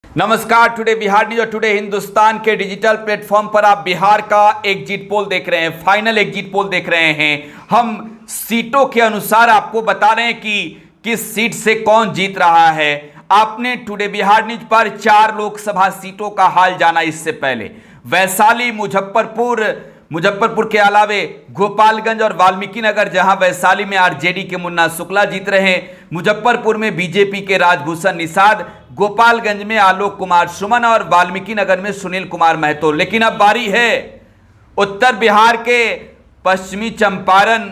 नमस्कार। Today Bihar news और today Hindustan के डिजिटल प्लेटफॉर्म पर आप बिहार का एग्जिट पोल देख रहे हैं, फाइनल एग्जिट पोल देख रहे हैं। हम सीटों के अनुसार आपको बता रहे हैं कि किस सीट से कौन जीत रहा है। आपने टुडे बिहार न्यूज पर 4 लोकसभा सीटों का हाल जाना। इससे पहले वैशाली, मुजफ्फरपुर के अलावे गोपालगंज और वाल्मीकि नगर, जहां वैशाली में आरजेडी के मुन्ना शुक्ला जीत रहे हैं, मुजफ्फरपुर में बीजेपी के राजभूषण निषाद, गोपालगंज में आलोक कुमार सुमन और वाल्मीकि नगर में सुनील कुमार महतो। लेकिन अब बारी है उत्तर बिहार के पश्चिमी चंपारण,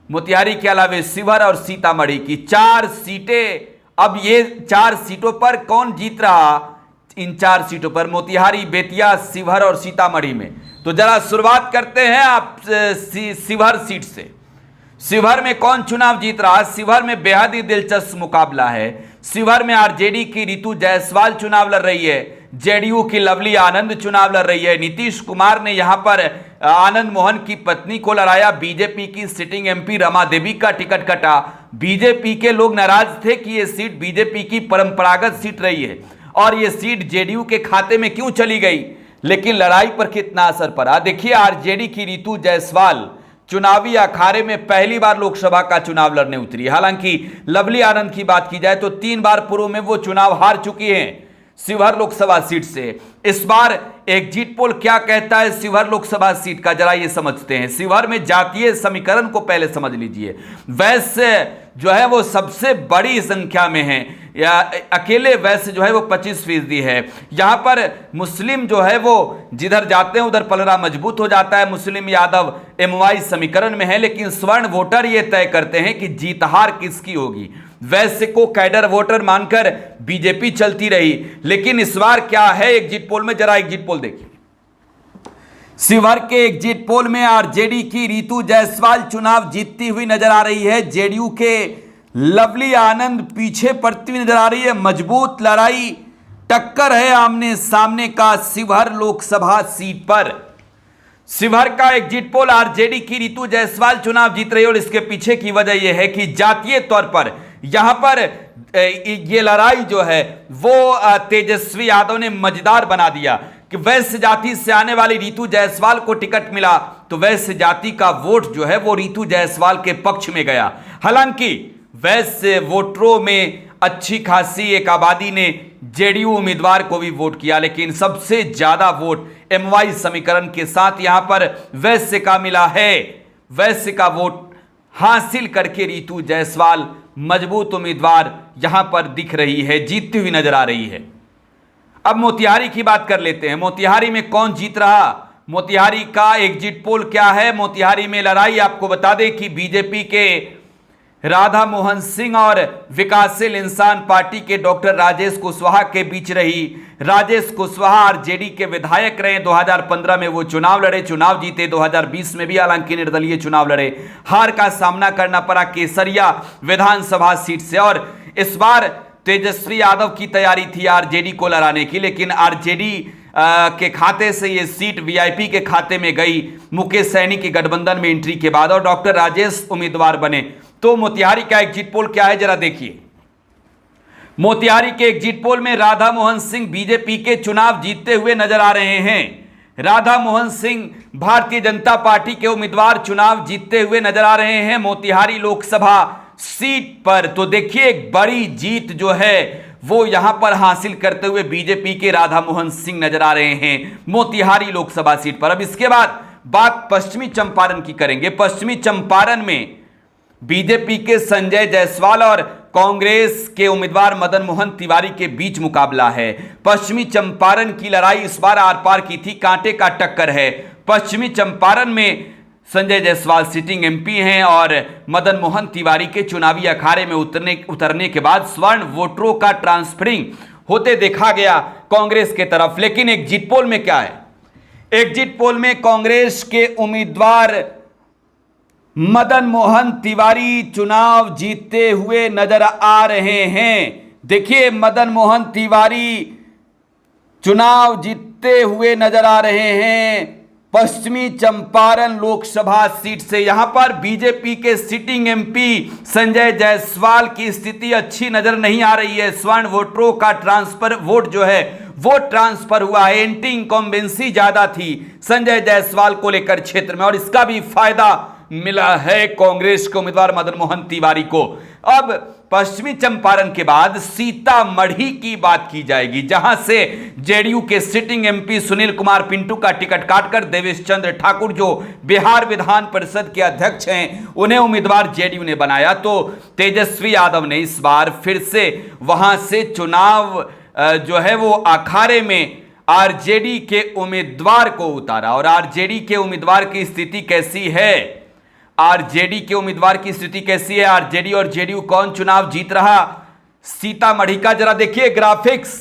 मोतिहारी के अलावे शिवहर और सीतामढ़ी की 4 सीटें। अब ये 4 सीटों पर कौन जीत रहा, इन 4 सीटों पर मोतिहारी, बेतिया, शिवहर और सीतामढ़ी में। तो जरा शुरुआत करते हैं आप शिवहर सीट से। शिवहर में कौन चुनाव जीत रहा? शिवहर में बेहद ही दिलचस्प मुकाबला है। शिवहर में आरजेडी की रितु जायसवाल चुनाव लड़ रही है, जेडीयू की लवली आनंद चुनाव लड़ रही है। नीतीश कुमार ने यहां पर आनंद मोहन की पत्नी को लड़ाया। बीजेपी की सिटिंग एमपी रमा देवी का टिकट कटा। बीजेपी के लोग नाराज थे कि यह सीट बीजेपी की परंपरागत सीट रही है और यह सीट जेडीयू के खाते में क्यों चली गई। लेकिन लड़ाई पर कितना असर पड़ा, देखिए। आरजेडी की रितु जायसवाल चुनावी अखाड़े में पहली बार लोकसभा का चुनाव लड़ने उतरी। हालांकि लवली आनंद की बात की जाए तो 3 बार पूर्व में वो चुनाव हार चुकी हैं शिवहर लोकसभा सीट से। इस बार एग्जिट पोल क्या कहता है शिवहर लोकसभा सीट का, जरा ये समझते हैं। शिवहर में जातीय समीकरण को पहले समझ लीजिए। वैश्य जो है वो सबसे बड़ी संख्या में है, या अकेले वैश्य जो है वो 25% है। यहां पर मुस्लिम जो है वो जिधर जाते हैं उधर पलड़ा मजबूत हो जाता है। मुस्लिम यादव एमवाई समीकरण में है, लेकिन स्वर्ण वोटर ये तय करते हैं कि जीत हार किसकी होगी। वैश्य को कैडर वोटर मानकर बीजेपी चलती रही, लेकिन इस बार क्या है एग्जिट पोल में, जरा एग्जिट पोल देखिए। शिवहर के एग्जिट पोल में आरजेडी की रितु जायसवाल चुनाव जीतती हुई नजर आ रही है। जेडीयू के लवली आनंद पीछे पड़ती हुई नजर आ रही है। मजबूत लड़ाई, टक्कर है आमने सामने का शिवहर लोकसभा सीट पर। शिवहर का एग्जिट पोल आरजेडी की रितु जायसवाल चुनाव जीत रही है और इसके पीछे की वजह यह है कि जातीय तौर पर यहां पर ये लड़ाई जो है वो तेजस्वी यादव ने मजेदार बना दिया कि वैश्य जाति से आने वाली रितु जायसवाल को टिकट मिला तो वैश्य जाति का वोट जो है वो रितु जायसवाल के पक्ष में गया। हालांकि वैश्य वोटरों में अच्छी खासी एक आबादी ने जेडीयू उम्मीदवार को भी वोट किया, लेकिन सबसे ज्यादा वोट एमवाई समीकरण के साथ यहां पर वैश्य का मिला है। वैश्य का वोट हासिल करके रितु जायसवाल मजबूत उम्मीदवार यहां पर दिख रही है, जीतती हुई नजर आ रही है। अब मोतिहारी की बात कर लेते हैं। मोतिहारी में कौन जीत रहा, मोतिहारी का एग्जिट पोल क्या है। मोतिहारी में लड़ाई आपको बता दें कि बीजेपी के राधा मोहन सिंह और विकासशील इंसान पार्टी के डॉक्टर राजेश कुशवाहा के बीच रही। राजेश कुशवाहा आरजेडी के विधायक रहे। 2015 में वो चुनाव लड़े, चुनाव जीते। 2020 में भी हालांकि निर्दलीय चुनाव लड़े, हार का सामना करना पड़ा केसरिया विधानसभा सीट से। और इस बार तेजस्वी यादव की तैयारी थी आरजेडी को लड़ाने की, लेकिन आरजेडी के खाते से ये सीट वीआईपी के खाते में गई मुकेश सैनी की गठबंधन में एंट्री के बाद, और डॉक्टर राजेश उम्मीदवार बने। तो मोतिहारी का एग्जिट पोल क्या है, जरा देखिए। मोतिहारी के एग्जिट पोल में राधा मोहन सिंह बीजेपी के चुनाव जीतते हुए नजर आ रहे हैं। राधा मोहन सिंह भारतीय जनता पार्टी के उम्मीदवार चुनाव जीतते हुए नजर आ रहे हैं मोतिहारी लोकसभा सीट पर। तो देखिए एक बड़ी जीत जो है वो यहां पर हासिल करते हुए बीजेपी के राधा मोहन सिंह नजर आ रहे हैं मोतिहारी लोकसभा सीट पर। अब इसके बाद बात पश्चिमी चंपारण की करेंगे। पश्चिमी चंपारण में बीजेपी के संजय जायसवाल और कांग्रेस के उम्मीदवार मदन मोहन तिवारी के बीच मुकाबला है। पश्चिमी चंपारण की लड़ाई इस बार आर पार की थी, कांटे का टक्कर है। पश्चिमी चंपारण में संजय जायसवाल सिटिंग एमपी हैं और मदन मोहन तिवारी के चुनावी अखाड़े में उतरने के बाद स्वर्ण वोटरों का ट्रांसफरिंग होते देखा गया कांग्रेस के तरफ। लेकिन एग्जिट पोल में क्या है, एग्जिट पोल में कांग्रेस के उम्मीदवार मदन मोहन तिवारी चुनाव जीतते हुए नजर आ रहे हैं। देखिए मदन मोहन तिवारी चुनाव जीतते हुए नजर आ रहे हैं पश्चिमी चंपारण लोकसभा सीट से। यहां पर बीजेपी के सिटिंग एमपी संजय जायसवाल की स्थिति अच्छी नजर नहीं आ रही है। स्वर्ण वोटरों का ट्रांसफर वोट जो है वो ट्रांसफर हुआ है। एंटी इनकम्बेंसी ज्यादा थी संजय जायसवाल को लेकर क्षेत्र में, और इसका भी फायदा मिला है कांग्रेस के उम्मीदवार मदन मोहन तिवारी को। अब पश्चिमी चंपारण के बाद सीतामढ़ी की बात की जाएगी, जहां से जेडीयू के सिटिंग एमपी सुनील कुमार पिंटू का टिकट काटकर देवेश चंद्र ठाकुर, जो बिहार विधान परिषद के अध्यक्ष हैं, उन्हें उम्मीदवार जेडीयू ने बनाया। तो तेजस्वी यादव ने इस बार फिर से वहां से चुनाव जो है वो अखाड़े में आरजेडी के उम्मीदवार को उतारा। और आरजेडी के उम्मीदवार की स्थिति कैसी है? आरजेडी के उम्मीदवार की स्थिति कैसी है? आरजेडी और जेडीयू कौन चुनाव जीत रहा? सीतामढ़ी का जरा देखिए ग्राफिक्स।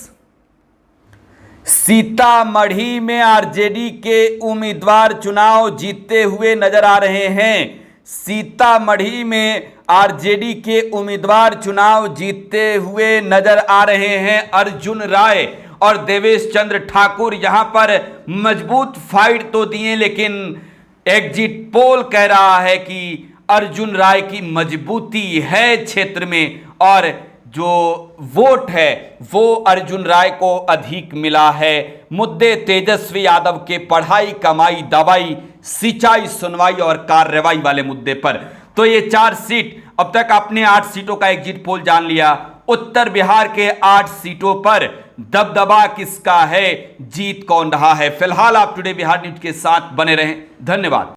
सीतामढ़ी में आरजेडी के उम्मीदवार चुनाव जीतते हुए नजर आ रहे हैं। सीतामढ़ी में आरजेडी के उम्मीदवार चुनाव जीतते हुए नजर आ रहे हैं। अर्जुन राय और देवेश चंद्र ठाकुर यहां पर मजबूत फाइट तो दिए, लेकिन एग्जिट पोल कह रहा है कि अर्जुन राय की मजबूती है क्षेत्र में, और जो वोट है वो अर्जुन राय को अधिक मिला है। मुद्दे तेजस्वी यादव के पढ़ाई, कमाई, दवाई, सिंचाई, सुनवाई और कार्रवाई वाले मुद्दे पर। तो ये 4 सीट, अब तक आपने 8 सीटों का एग्जिट पोल जान लिया। उत्तर बिहार के 8 सीटों पर दबदबा किसका है, जीत कौन रहा है? फिलहाल आप टुडे बिहार न्यूज के साथ बने रहें। धन्यवाद।